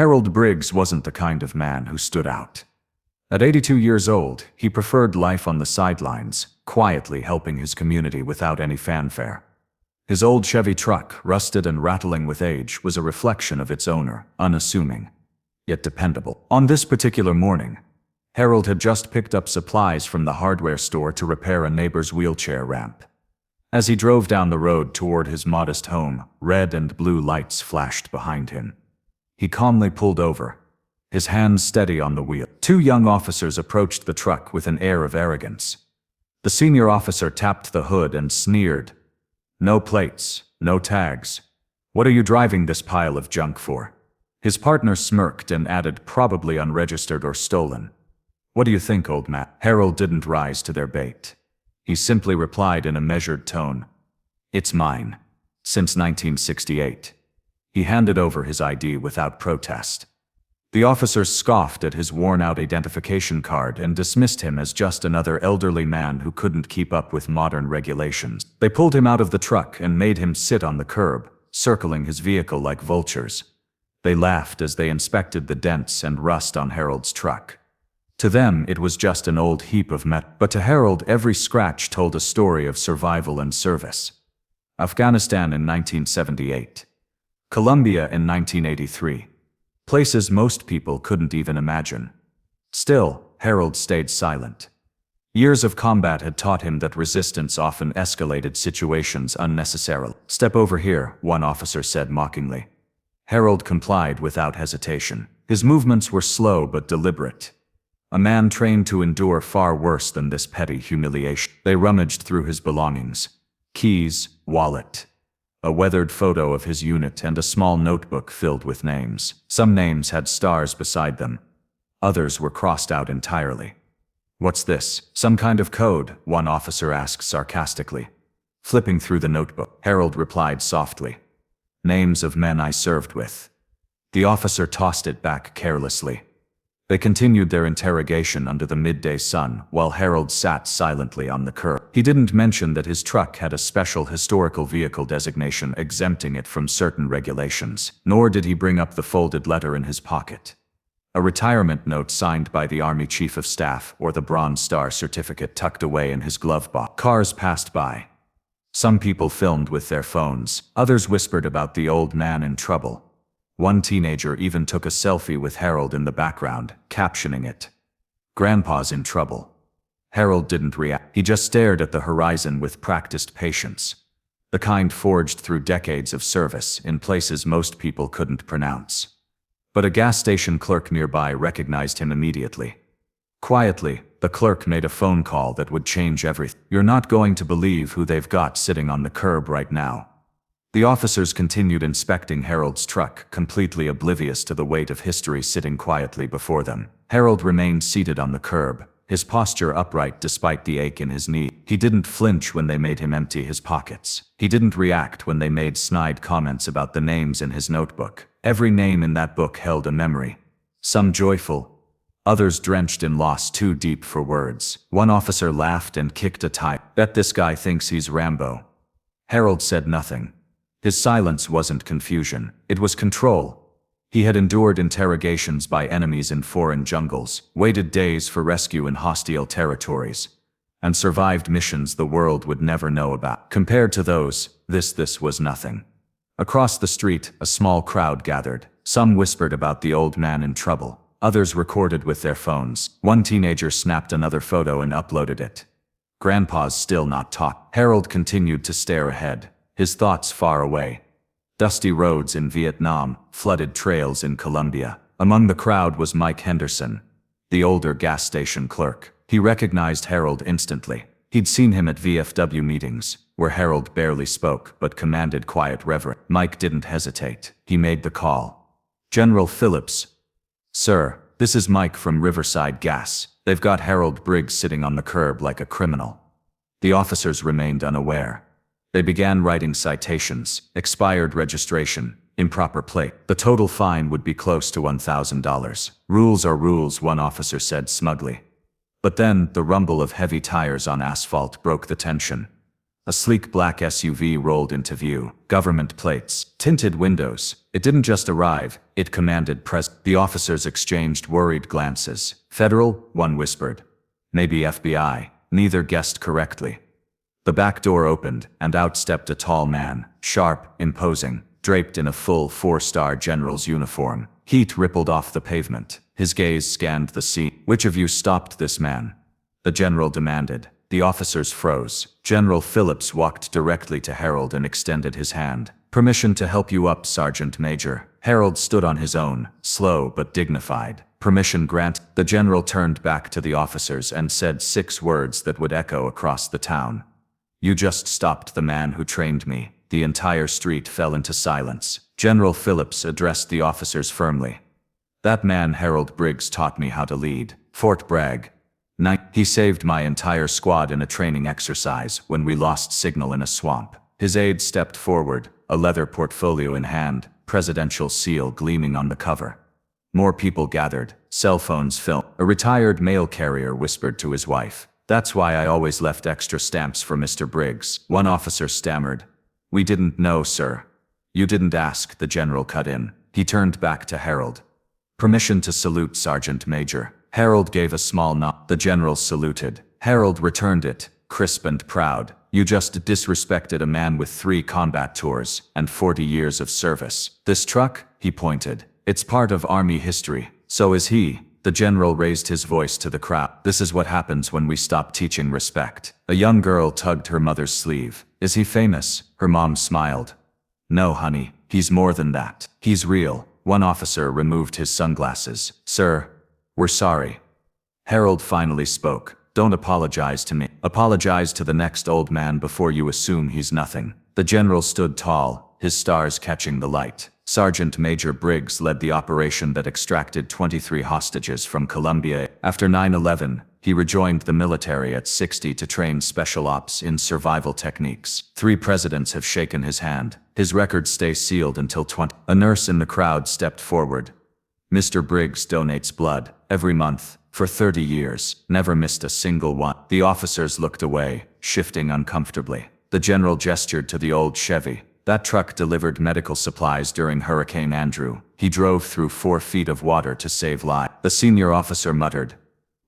Harold Briggs wasn't the kind of man who stood out. At 82 years old, he preferred life on the sidelines, quietly helping his community without any fanfare. His old Chevy truck, rusted and rattling with age, was a reflection of its owner, unassuming, yet dependable. On this particular morning, Harold had just picked up supplies from the hardware store to repair a neighbor's wheelchair ramp. As he drove down the road toward his modest home, red and blue lights flashed behind him. He calmly pulled over, his hands steady on the wheel. Two young officers approached the truck with an air of arrogance. The senior officer tapped the hood and sneered. "No plates, no tags. What are you driving this pile of junk for?" His partner smirked and added, "Probably unregistered or stolen." "What do you think, old man?" Harold didn't rise to their bait. He simply replied in a measured tone, "It's mine. Since 1968. He handed over his ID without protest. The officers scoffed at his worn-out identification card and dismissed him as just another elderly man who couldn't keep up with modern regulations. They pulled him out of the truck and made him sit on the curb, circling his vehicle like vultures. They laughed as they inspected the dents and rust on Harold's truck. To them, it was just an old heap of metal, but to Harold, every scratch told a story of survival and service. Afghanistan in 1978. Colombia in 1983. Places most people couldn't even imagine. Still, Harold stayed silent. Years of combat had taught him that resistance often escalated situations unnecessarily. "Step over here," one officer said mockingly. Harold complied without hesitation. His movements were slow but deliberate. A man trained to endure far worse than this petty humiliation. They rummaged through his belongings. Keys, wallet, a weathered photo of his unit, and a small notebook filled with names. Some names had stars beside them. Others were crossed out entirely. "What's this? Some kind of code?" one officer asked sarcastically. Flipping through the notebook, Harold replied softly, "Names of men I served with." The officer tossed it back carelessly. They continued their interrogation under the midday sun, while Harold sat silently on the curb. He didn't mention that his truck had a special historical vehicle designation exempting it from certain regulations, nor did he bring up the folded letter in his pocket. A retirement note signed by the Army Chief of Staff or the Bronze Star certificate tucked away in his glove box. Cars passed by. Some people filmed with their phones, others whispered about the old man in trouble. One teenager even took a selfie with Harold in the background, captioning it, "Grandpa's in trouble." Harold didn't react. He just stared at the horizon with practiced patience, the kind forged through decades of service in places most people couldn't pronounce. But a gas station clerk nearby recognized him immediately. Quietly, the clerk made a phone call that would change everything. "You're not going to believe who they've got sitting on the curb right now." The officers continued inspecting Harold's truck, completely oblivious to the weight of history sitting quietly before them. Harold remained seated on the curb, his posture upright despite the ache in his knee. He didn't flinch when they made him empty his pockets. He didn't react when they made snide comments about the names in his notebook. Every name in that book held a memory. Some joyful, others drenched in loss too deep for words. One officer laughed and kicked a tie. "Bet this guy thinks he's Rambo." Harold said nothing. His silence wasn't confusion, it was control. He had endured interrogations by enemies in foreign jungles, waited days for rescue in hostile territories, and survived missions the world would never know about. Compared to those, this was nothing. Across the street, a small crowd gathered. Some whispered about the old man in trouble. Others recorded with their phones. One teenager snapped another photo and uploaded it. "Grandpa's still not taught." Harold continued to stare ahead, his thoughts far away. Dusty roads in Vietnam, flooded trails in Colombia. Among the crowd was Mike Henderson, the older gas station clerk. He recognized Harold instantly. He'd seen him at VFW meetings, where Harold barely spoke but commanded quiet reverence. Mike didn't hesitate. He made the call. "General Phillips." "Sir, this is Mike from Riverside Gas. They've got Harold Briggs sitting on the curb like a criminal." The officers remained unaware. They began writing citations, expired registration, improper plate. The total fine would be close to $1,000. "Rules are rules," one officer said smugly. But then, the rumble of heavy tires on asphalt broke the tension. A sleek black SUV rolled into view. Government plates, tinted windows. It didn't just arrive, it commanded The officers exchanged worried glances. Federal, one whispered. Maybe FBI. Neither guessed correctly. The back door opened, and out stepped a tall man, sharp, imposing, draped in a full four-star general's uniform. Heat rippled off the pavement. His gaze scanned the scene. "Which of you stopped this man?" the general demanded. The officers froze. General Phillips walked directly to Harold and extended his hand. "Permission to help you up, Sergeant Major." Harold stood on his own, slow but dignified. "Permission grant." The general turned back to the officers and said 6 words that would echo across the town. "You just stopped the man who trained me." The entire street fell into silence. General Phillips addressed the officers firmly. "That man Harold Briggs taught me how to lead. Fort Bragg. He saved my entire squad in a training exercise when we lost signal in a swamp." His aide stepped forward, a leather portfolio in hand, presidential seal gleaming on the cover. More people gathered, cell phones filmed. A retired mail carrier whispered to his wife, "That's why I always left extra stamps for Mr. Briggs." One officer stammered, "We didn't know, sir." "You didn't ask," the general cut in. He turned back to Harold. "Permission to salute, Sergeant Major." Harold gave a small nod. The general saluted. Harold returned it, crisp and proud. "You just disrespected a man with 3 combat tours and 40 years of service. This truck," he pointed, "it's part of Army history. So is he." The general raised his voice to the crowd. "This is what happens when we stop teaching respect." A young girl tugged her mother's sleeve. "Is he famous?" Her mom smiled. "No, honey, he's more than that. He's real." One officer removed his sunglasses. "Sir, we're sorry." Harold finally spoke. "Don't apologize to me. Apologize to the next old man before you assume he's nothing." The general stood tall, his stars catching the light. Sergeant Major Briggs led the operation that extracted 23 hostages from Colombia. After 9/11, he rejoined the military at 60 to train special ops in survival techniques. 3 presidents have shaken his hand. His records stay sealed until 20. A nurse in the crowd stepped forward. "Mr. Briggs donates blood every month for 30 years, never missed a single one." The officers looked away, shifting uncomfortably. The general gestured to the old Chevy. "That truck delivered medical supplies during Hurricane Andrew. He drove through 4 feet of water to save lives." The senior officer muttered,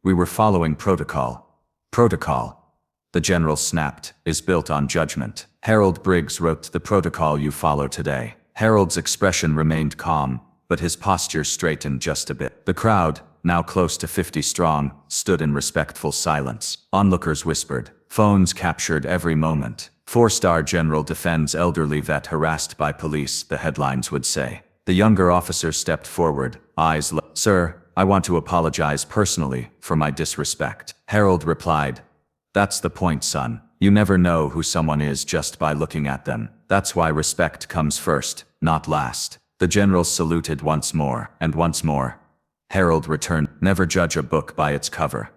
"We were following protocol." "Protocol," the general snapped, "is built on judgment. Harold Briggs wrote the protocol you follow today." Harold's expression remained calm, but his posture straightened just a bit. The crowd, now close to 50 strong, stood in respectful silence. Onlookers whispered. Phones captured every moment. 4-star general defends elderly vet harassed by police, the headlines would say. The younger officer stepped forward, eyes low. "Sir, I want to apologize personally for my disrespect." Harold replied, "That's the point, son. You never know who someone is just by looking at them. That's why respect comes first, not last." The general saluted once more, and once more. Harold returned, "Never judge a book by its cover.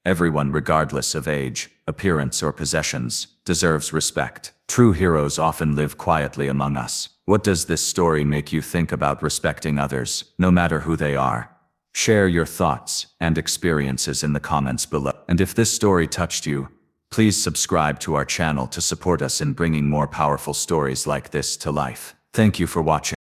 Everyone, regardless of age, appearance or possessions, deserves respect. True heroes often live quietly among us." What does this story make you think about respecting others, no matter who they are? Share your thoughts and experiences in the comments below. And if this story touched you, please subscribe to our channel to support us in bringing more powerful stories like this to life. Thank you for watching.